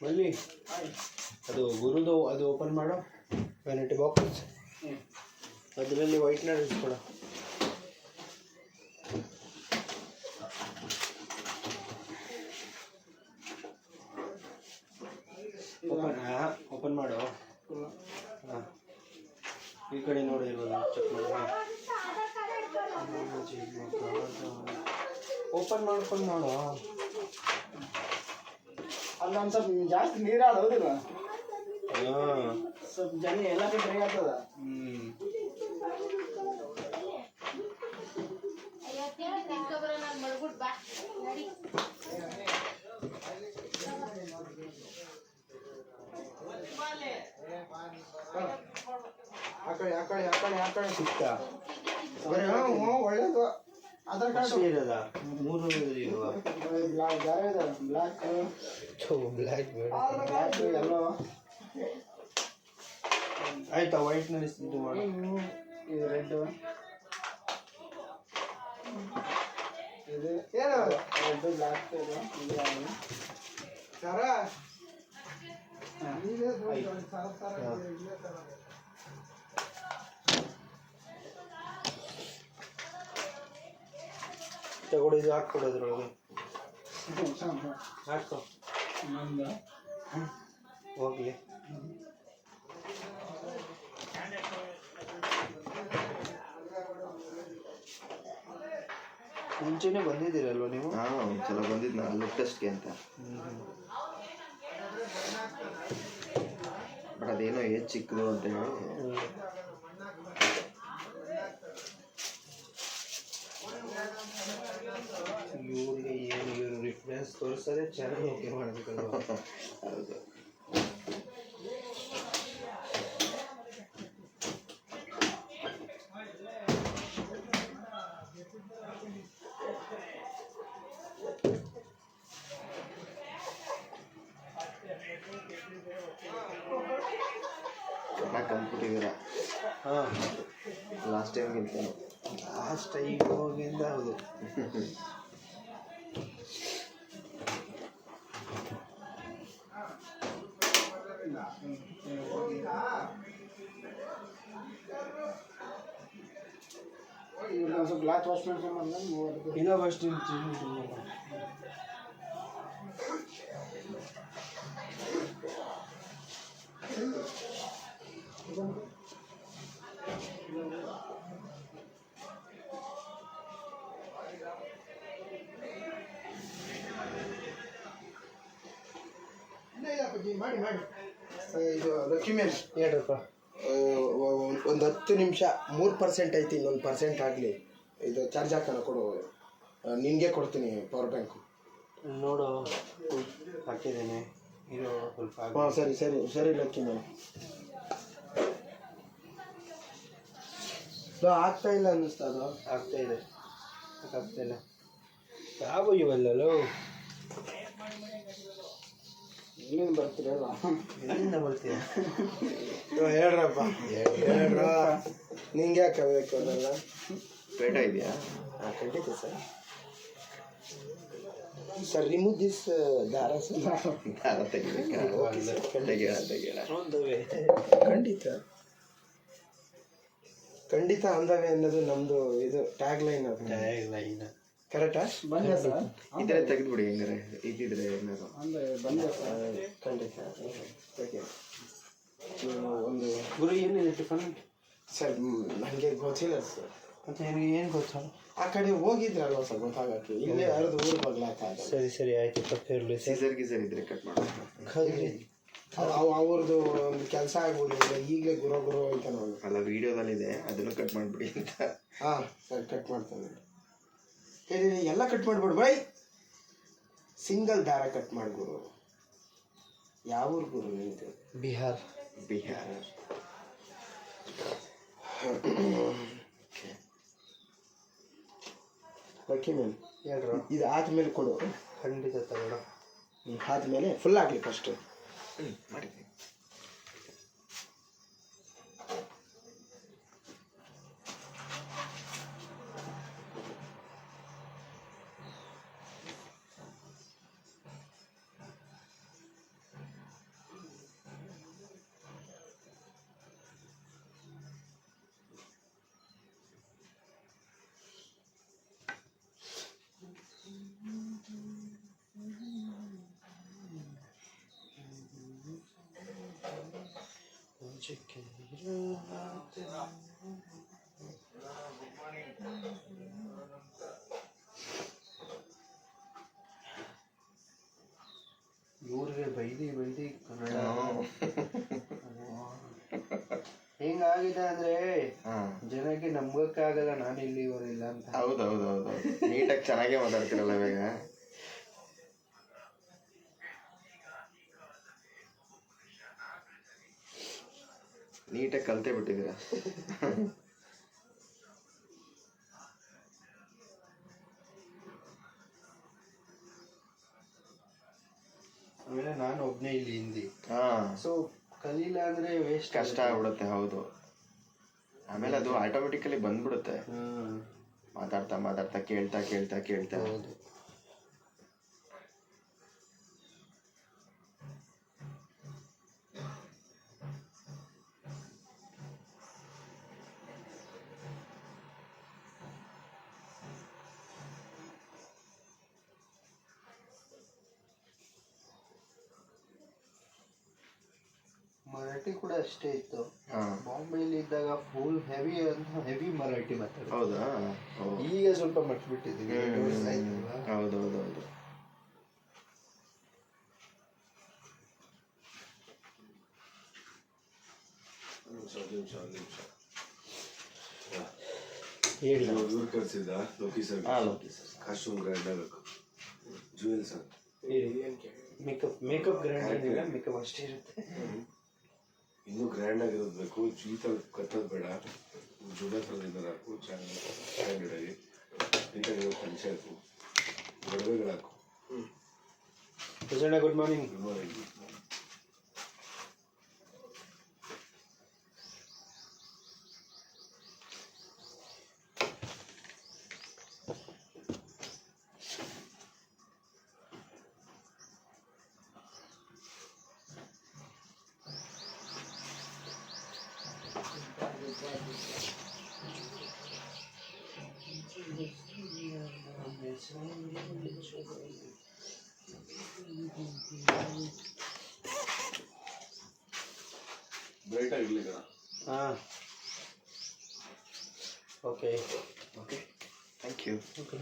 ಮಲ್ಲಿ ಅದು ಗುರುದು ಅದು ಓಪನ್ ಮಾಡೋ ವ್ಯಾನಿಟಿ ಬಾಕ್ಸ್, ಅದರಲ್ಲಿ ವೈಟ್ನರ್ ಇಸ್ಕೊಡೋ. ಓಪನ್ ಮಾಡು. ಹಾಂ, ಈ ಕಡೆ ನೋಡಿ ಇರೋದು ಚೆಕ್ ಮಾಡು. ಓಪನ್ ಮಾಡ್ಕೊಂಡು ನೋಡು. ಅಲ್ಲೊಂದು ಸ್ವಲ್ಪ ಜಾಸ್ತಿ ನೀರಾಡ ಹೌದಿಲ್ಲ? ಹಾಂ, ಸ್ವಲ್ಪ ಜನ ಎಲ್ಲ ಕಡೆ ಆಗ್ತದ. ಆ ಕಡೆ ಸಿಕ್ತಾ? ಒಳ್ಳೇದು. ಆಧಾರ್ ಕಾರ್ಡ್ ಇರೋದ 3 ಇರುವ ಬ್ಲಾಕ್ ಬೇರೆ ಇದೆ. ಬ್ಲಾಕ್ ಬ್ಲ್ಯಾಕ್ ಬೇಡ, ಎಲ್ಲೋ ಆಯ್ತಾ. ವೈಟ್ನಲ್ಲಿ ಇದು ಮಾಡು. ಇದು ರೆಡ್, ಇದು ಏನು ರೆಡ್ ಬ್ಲಾಕ್ ಸರ. ತಗೊಳ್ಳಿ, ಇದು ಹಾಕ್ಕೊಡೋದ್ರೊಳಗೆ ಹಾಕೋ ಹೋಗ್ಲಿ. ಮುಂಚೆನೆ ಬಂದಿದ್ದೀರಲ್ವ ನೀವು? ಹಾಂ, ಒಂದ್ಸಲ ಬಂದಿದ್ದು ನಾನು ಲುಕ್ ಟೆಸ್ಟ್ಗೆ ಅಂತ. ಬಟ್ ಅದೇನೋ ಏಜ್ ಚಿಕ್ಕದು ಅಂತ ಹೇಳಿ ಇವ್ರಿಗೆ ಏನು ಇವರು ರಿಫರೆನ್ಸ್ ತೋರಿಸೋದೇ ಚಾನಲ್ ಓಕೆ ಮಾಡಬೇಕಲ್ವ? ಹೌದು. ಕಂಪ್ಯೂಟಿದ್ದೀರಾ? ಹಾಂ, ಲಾಸ್ಟ್ ಟೈಮ್ಗಿಂತ ಲಾಸ್ಟ್ ಟೈಮಿಂದ ಹೌದು. ಸ್ವಲ್ಪ ಗ್ಲಾಸ್ ವಾಶ್ ಮಾಡ್ಕೊಂಡು ಇಲ್ಲ ಫಸ್ಟ್ ಮಾಡಿ ಇದು ಡಾಕ್ಯುಮೆಂಟ್ ಹೇಳ್ರಪ್ಪ. ಒಂದು 10 ನಿಮಿಷ 3% ಐತಿ, ಇನ್ನೊಂದು % ಆಗಲಿ. ಇದು ಚಾರ್ಜ್ ಹಾಕೋಣ ಕೊಡು, ನಿನಗೆ ಕೊಡ್ತೀನಿ ಪವರ್ ಬ್ಯಾಂಕು. ನೋಡು, ಹಾಕಿದ್ದೇನೆ, ಇದು ಸ್ವಲ್ಪ ಹಾಂ ಸರಿ ಸರಿ ಸರಿ ಲಕ್ಕಿ ನಾನು ಆಗ್ತಾ ಇಲ್ಲ ಅನ್ನಿಸ್ತಾ. ಅದು ಆಗ್ತಾ ಇದೆ, ಆಗ್ತಾ ಇಲ್ಲ. ಯಾವ ಇವಲ್ಲೋ ಇನ್ನೇನು ಬರ್ತೀರಲ್ಲ, ಎಲ್ಲಿಂದ ಬರ್ತೀಯ? ಹೇಳ್ರಪ್ಪ ಹೇಳ್ರ. ನಿಂಗೆ ಯಾಕೆ ಬೇಕು ಅದೆಲ್ಲ? ಪೇಟ ಇದೆಯಾ? ಹಾಂ, ಖಂಡಿತ ಸರ್. ಸರ್ ರಿಮೂವ್ ದಿಸ್ ದಾರ ಸರ್. ದಾರ ತೆಗಿಬೇಕಾ? ತೆಗಿಯೋಣ. ಖಂಡಿತ ಖಂಡಿತ ಅಂದವೆ ಅನ್ನೋದು ನಮ್ಮದು ಇದು ಟ್ಯಾಗ್ ಲೈನ್. ಅದು ಕರೆಕ್ಟಾ? ಬಂದ ಸರ್, ಇದ್ರೆ ತೆಗೆದ್ಬಿಡಿ. ಹೆಂಗಾರೆ ಇದ್ದಿದ್ರೆ ಏನಾರು ಬಂದ ಸರ್, ಖಂಡಿತ. ಒಂದು ಗುರು ಏನಿದೆ ಟಿಫನ್? ಸರ್ ನನಗೆ ಗೊತ್ತಿಲ್ಲ ಸರ್. ಮತ್ತೆ ನಿನಗೆ ಏನು ಗೊತ್ತಾ? ಆ ಕಡೆ ಹೋಗಿದ್ರಲ್ವ ಸರ್, ಗೊತ್ತಾಗಕ್ಕೆ. ಇಲ್ಲೇ ಯಾರದು ಊರು ಬಗ್ಲಾಕ. ಸರಿ ಸರಿ ಆಯ್ತು, ತಪ್ಪೇ ಇರಲಿ. ಸೀಸರ್ ಗೀಸರ್ ಇದ್ರೆ ಕಟ್ ಮಾಡಿ. ಅವ್ರದ್ದು ಒಂದು ಕೆಲಸ ಆಗ್ಬೋದು. ಈಗಲೇ ಗುರು ಅಂತ ನಾನು ಅಲ್ಲ, ವಿಡಿಯೋದಲ್ಲಿದೆ, ಅದನ್ನು ಕಟ್ ಮಾಡಿಬಿಡಿ ಅಂತ. ಹಾಂ ಸರ್, ಕಟ್ ಮಾಡ್ತಾನೆ. ಹೇಳಿ ಎಲ್ಲ ಕಟ್ ಮಾಡಿಬಿಡು ಬೈ. ಸಿಂಗಲ್ ದಾರ ಕಟ್ ಮಾಡಿ ಗುರು. ಯಾವ ಊರು ಗುರು ನಿಂತು? ಬಿಹಾರ್. ಓಕೆ ಮ್ಯಾಮ್, ಹೇಳ್ರು. ಇದು ಆದ್ಮೇಲೆ ಕೊಡು. ಖಂಡಿತ ತಗೊಳ್ಳೋ. ಆದಮೇಲೆ ಫುಲ್ ಆಗಲಿ ಫಸ್ಟು. ಮಾಡಿದ್ದೀನಿ. ಇವ್ರಿಗೆ ಬೈದಿ ಕನ್ನಡ ಹೆಂಗಾಗಿದೆ ಅಂದ್ರೆ ಜನಕ್ಕೆ ನಂಬಕ್ಕೆ ಆಗಲ್ಲ ನಾನು ಇಲ್ಲಿ ಇವರಿಲ್ಲ ಅಂತ. ಹೌದೌದೌದು ನೀಟಾಗಿ ಚೆನ್ನಾಗೇ ಮಾತಾಡ್ತಿರಲ್ಲ ಇವಾಗ. ನೀಟಾಗಿ ಕಲ್ತೇ ಬಿಟ್ಟಿದ್ದೀರಾ. ಆಮೇಲೆ ನಾನು ಒಬ್ನೇ ಇಲ್ಲಿ ಹಿಂದಿ, ಹಾ ಸೊ ಕಲೀಲ ಅಂದ್ರೆ ವೇಸ್ಟ್, ಕಷ್ಟ ಆಗ್ಬಿಡುತ್ತೆ. ಹೌದು, ಆಮೇಲೆ ಅದು ಆಟೋಮೆಟಿಕಲಿ ಬಂದ್ಬಿಡುತ್ತೆ. ಮಾತಾಡ್ತಾ ಮಾತಾಡ್ತಾ ಕೇಳ್ತಾ ಕೇಳ್ತಾ ಕೇಳ್ತಾ. ಹೌದು. ಮರಾಠಿ ಕೂಡ ಅಷ್ಟೇ ಇತ್ತು. ಬಾಂಬೆಲಿ ಇದ್ದಾಗ ಫುಲ್ ಹೆವಿ ಮರಾಠಿ ಮಾತಾಡೋದು. ಹೌದಾ? ಈಗ ಸ್ವಲ್ಪ ಮಟ್ಬಿಟ್ಟಿದ್ದೀವಿ. ಹೌದೌದೌದು. ಹೇಳಿ. ಇವ್ರು ಕರ್ಸಿದ್ದ ಲೋಕಿ ಸರ್. ಕಾಸ್ಟ್ಯೂಮ್ ಗ್ರ್ಯಾಂಡ್ ಆಗಬೇಕು. Jewel sir. ಮೇಕಪ್ ಗ್ರ್ಯಾಂಡ್ ಆಗಿಲ್ಲ, ಮೇಕಪ್ ಅಷ್ಟೇ ಇರುತ್ತೆ. ಇನ್ನೂ ಗ್ರ್ಯಾಂಡ್ ಆಗಿರೋದು ಬೇಕು. ಈ ಥರ ಕಟ್ಟೋದು ಬೇಡ. ಜುವೆಲ್ ಥರದಿಂದ ಹಾಕು, ಸ್ಟ್ಯಾಂಡರ್ಡ್ ಆಗಿ ನೀಟಾಗಿ ಪಂಚೆ ಹಾಕು, ಒಡವೆಗಳು ಹಾಕು. Good morning. Good morning. Bright ಆಗಿರ್ಲಿ ಕಣ. ಹಾಂ, okay okay, thank you. Okay.